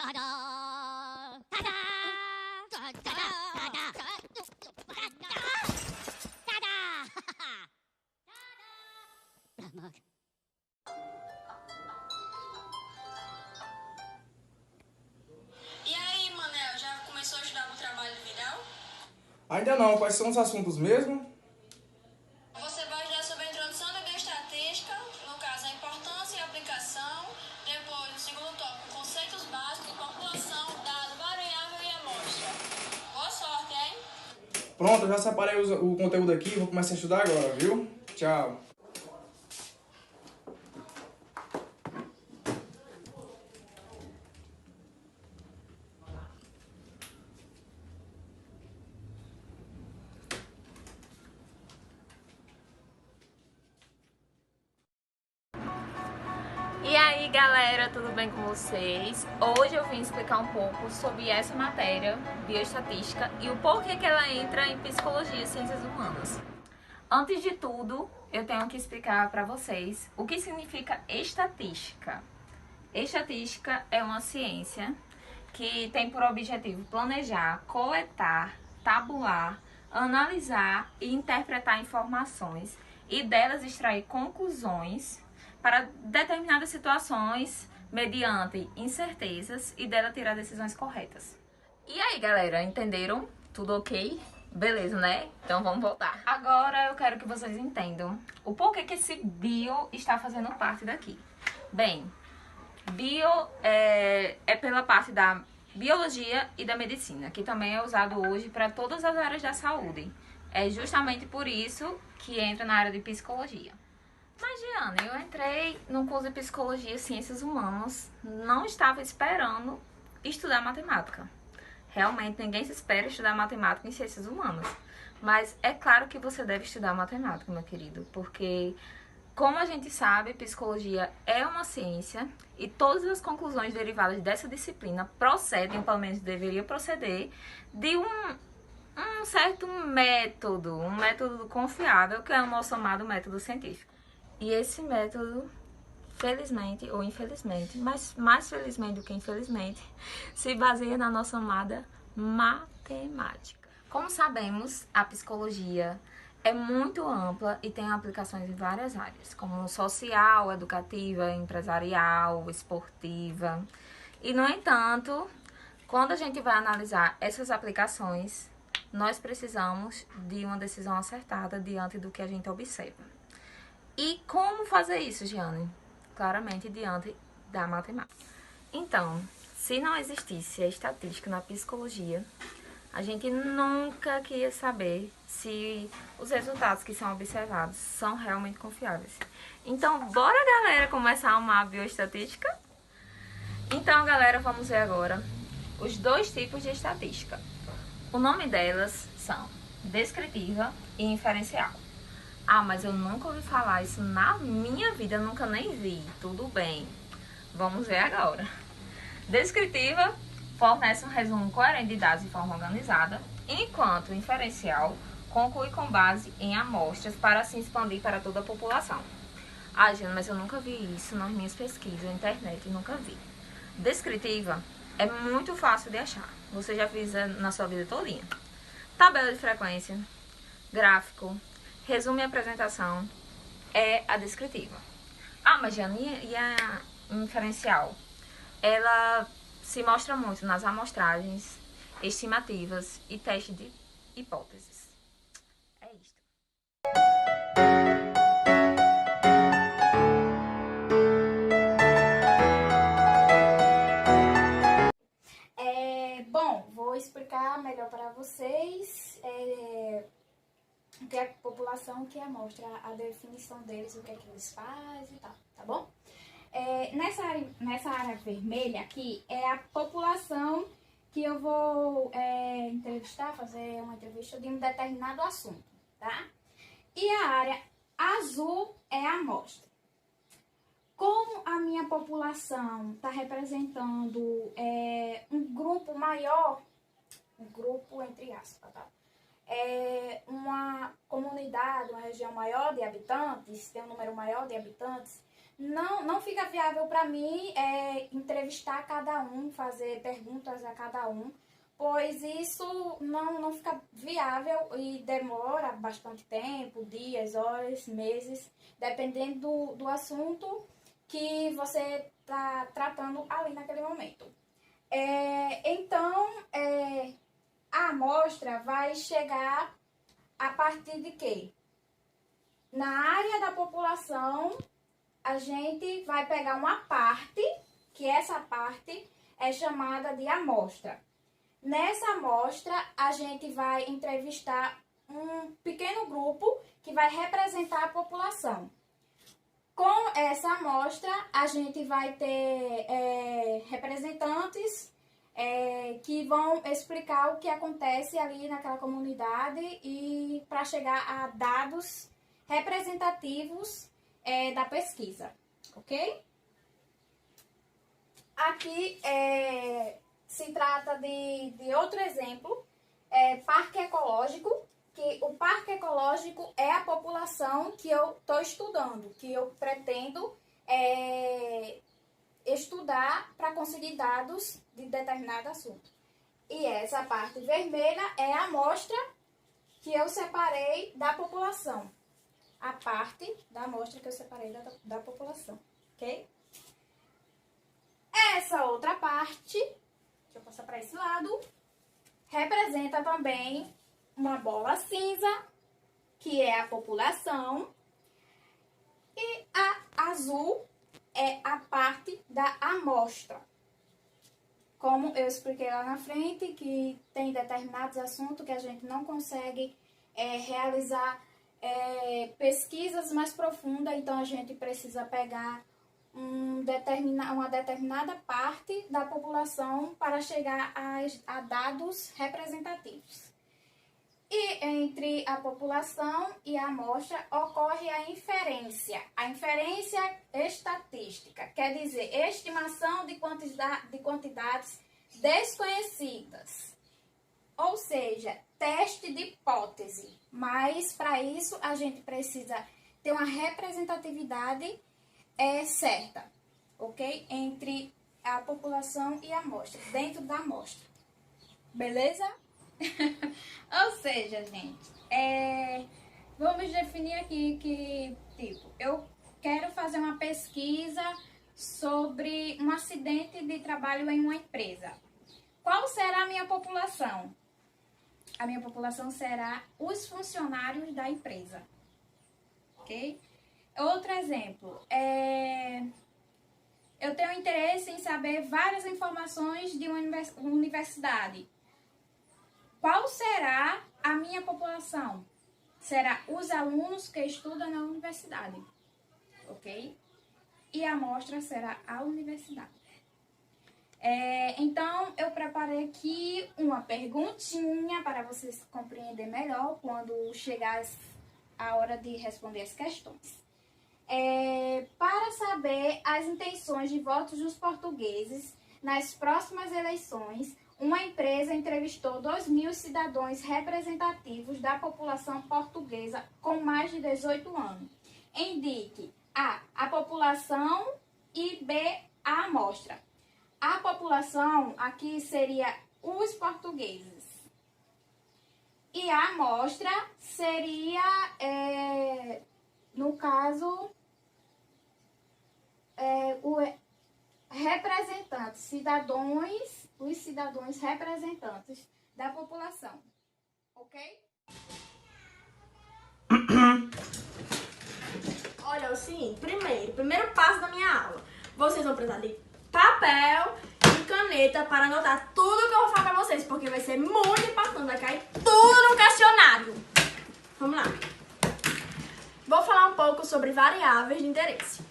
E aí, Manel, já começou a estudar pro trabalho final? Ainda não, quais são os assuntos mesmo? Você vai estudar sobre a introdução da bioestatística, no caso a importância e aplicação, depois no segundo tópico, conceitos básicos, população, dado, variável e amostra. Boa sorte, hein? Pronto, eu já separei o conteúdo aqui, vou começar a estudar agora, viu? Tchau. E aí galera, tudo bem com vocês? Hoje eu vim explicar um pouco sobre essa matéria, bioestatística, e o porquê que ela entra em psicologia e ciências humanas. Antes de tudo, eu tenho que explicar para vocês o que significa estatística. Estatística é uma ciência que tem por objetivo planejar, coletar, tabular, analisar e interpretar informações e delas extrair conclusões para determinadas situações mediante incertezas e dela tirar decisões corretas. E aí, galera, entenderam? Tudo ok? Beleza, né? Então vamos voltar. Agora eu quero que vocês entendam o porquê que esse bio está fazendo parte daqui. Bem, bio é pela parte da biologia e da medicina, que também é usado hoje para todas as áreas da saúde. É justamente por isso que entra na área de psicologia. Mas, Giana, eu entrei no curso de Psicologia e Ciências Humanas, não estava esperando estudar matemática. Realmente, ninguém se espera estudar matemática em Ciências Humanas. Mas é claro que você deve estudar matemática, meu querido, porque, como a gente sabe, psicologia é uma ciência e todas as conclusões derivadas dessa disciplina procedem, ou pelo menos deveriam proceder, de um certo método, um método confiável, que é o nosso amado método científico. E esse método, felizmente ou infelizmente, mas mais felizmente do que infelizmente, se baseia na nossa amada matemática. Como sabemos, a psicologia é muito ampla e tem aplicações em várias áreas, como social, educativa, empresarial, esportiva. E, no entanto, quando a gente vai analisar essas aplicações, nós precisamos de uma decisão acertada diante do que a gente observa. E como fazer isso, Giane? Claramente diante da matemática. Então, se não existisse a estatística na psicologia, a gente nunca queria saber se os resultados que são observados são realmente confiáveis. Então, bora, galera, começar a amar a bioestatística? Então, galera, vamos ver agora os dois tipos de estatística. O nome delas são descritiva e inferencial. Ah, mas eu nunca ouvi falar isso na minha vida, eu nunca nem vi. Tudo bem, vamos ver agora. Descritiva fornece um resumo coerente de dados de forma organizada, enquanto inferencial conclui com base em amostras para assim expandir para toda a população. Ah, Jana, mas eu nunca vi isso nas minhas pesquisas na internet, nunca vi. Descritiva é muito fácil de achar, você já fez na sua vida todinha. Tabela de frequência, gráfico, resumo e apresentação é a descritiva. Ah, mas Jana, e a inferencial? Ela se mostra muito nas amostragens, estimativas e testes de hipóteses. É isto. Bom, vou explicar melhor para vocês o que é a população, o que é a amostra, a definição deles, o que é que eles fazem e tal, tá bom? Nessa área vermelha aqui é a população que eu vou fazer uma entrevista de um determinado assunto, tá? E a área azul é a amostra. Como a minha população está representando um grupo maior, um grupo entre aspas, tá? Uma comunidade, uma região maior de habitantes, tem um número maior de habitantes, não fica viável para mim entrevistar cada um, fazer perguntas a cada um, pois isso não fica viável e demora bastante tempo, dias, horas, meses, dependendo do assunto que você está tratando ali naquele momento. Então, a amostra vai chegar a partir de quê? Na área da população, a gente vai pegar uma parte, que essa parte é chamada de amostra. Nessa amostra, a gente vai entrevistar um pequeno grupo que vai representar a população. Com essa amostra, a gente vai ter representantes que vão explicar o que acontece ali naquela comunidade e para chegar a dados representativos da pesquisa, ok? Aqui se trata de outro exemplo, parque ecológico, que o parque ecológico é a população que eu estou estudando, que eu pretendo estudar para conseguir dados de determinado assunto. E essa parte vermelha é a amostra que eu separei da população. A parte da amostra que eu separei da população, ok? Essa outra parte, deixa eu passar para esse lado, representa também uma bola cinza, que é a população, e a azul é a parte da amostra. Como eu expliquei lá na frente, que tem determinados assuntos que a gente não consegue realizar pesquisas mais profundas, então a gente precisa pegar uma determinada parte da população para chegar a dados representativos. E entre a população e a amostra ocorre a inferência. A inferência estatística, quer dizer, estimação de quantidades desconhecidas. Ou seja, teste de hipótese. Mas para isso a gente precisa ter uma representatividade certa, ok? Entre a população e a amostra, dentro da amostra. Beleza? Ou seja, gente, vamos definir aqui que, tipo, eu quero fazer uma pesquisa sobre um acidente de trabalho em uma empresa. Qual será a minha população? A minha população será os funcionários da empresa, ok? Outro exemplo, eu tenho interesse em saber várias informações de uma universidade. Qual será a minha população? Será os alunos que estudam na universidade, ok? E a amostra será a universidade. Então, eu preparei aqui uma perguntinha para vocês compreenderem melhor quando chegar a hora de responder as questões. Para saber as intenções de votos dos portugueses nas próximas eleições, uma empresa entrevistou 2.000 cidadãos representativos da população portuguesa com mais de 18 anos. Indique a população e B, a amostra. A população aqui seria os portugueses. E a amostra seria, no caso, o representantes, os cidadãos representantes da população, ok? Olha, é o seguinte, primeiro passo da minha aula, vocês vão precisar de papel e caneta para anotar tudo que eu vou falar pra vocês, porque vai ser muito importante, vai cair tudo no questionário. Vamos lá. Vou falar um pouco sobre variáveis de interesse.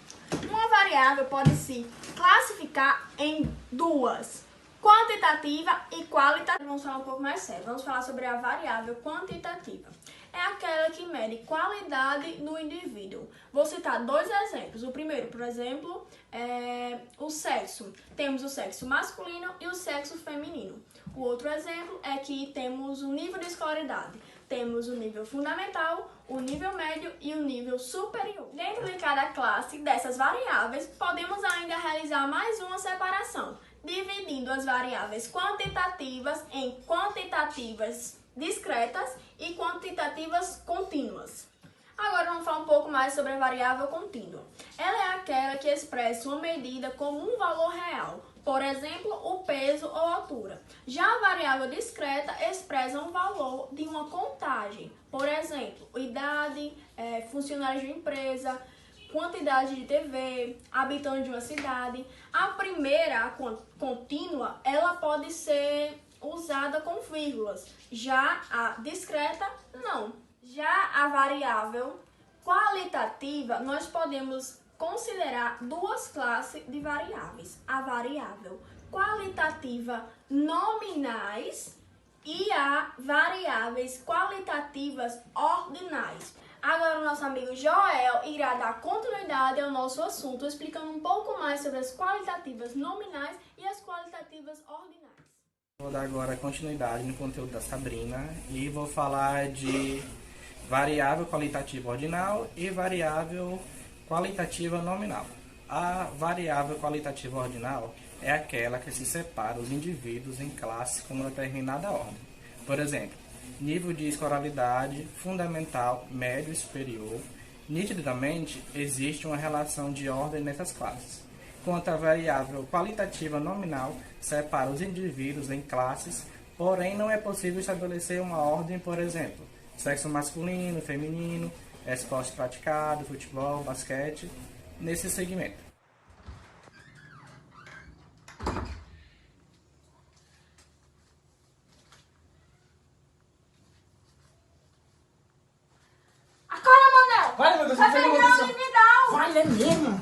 Uma variável pode se classificar em duas, quantitativa e qualitativa. Vamos falar um pouco mais sério, vamos falar sobre a variável quantitativa. É aquela que mede qualidade no indivíduo. Vou citar dois exemplos. O primeiro, por exemplo, é o sexo. Temos o sexo masculino e o sexo feminino. O outro exemplo é que temos o nível de escolaridade. temos o nível fundamental, o nível médio e o nível superior. Dentro de cada classe dessas variáveis, podemos ainda realizar mais uma separação, dividindo as variáveis quantitativas em quantitativas discretas e quantitativas contínuas. Agora vamos falar um pouco mais sobre a variável contínua. Ela é aquela que expressa uma medida como um valor real, por exemplo, o peso ou altura. Já a variável discreta expressa um valor de uma contagem, por exemplo, idade, funcionários de empresa, quantidade de TV, habitantes de uma cidade. A primeira, a contínua, ela pode ser usada com vírgulas, já a discreta, não. Já a variável qualitativa, nós podemos considerar duas classes de variáveis. A variável qualitativa nominais e a variáveis qualitativas ordinais. Agora o nosso amigo Joel irá dar continuidade ao nosso assunto, explicando um pouco mais sobre as qualitativas nominais e as qualitativas ordinais. Vou dar agora continuidade no conteúdo da Sabrina e vou falar de variável qualitativa ordinal e variável qualitativa nominal. A variável qualitativa ordinal é aquela que se separa os indivíduos em classes com uma determinada ordem. Por exemplo, nível de escolaridade, fundamental, médio e superior. Nitidamente, existe uma relação de ordem nessas classes. Quanto à variável qualitativa nominal, separa os indivíduos em classes, porém não é possível estabelecer uma ordem, por exemplo, sexo masculino, feminino, esporte praticado, futebol, basquete, nesse segmento. Acorda, Manel! Vai, meu Deus, Vai o que pegar o aconteceu? individual! Vai, é mesmo?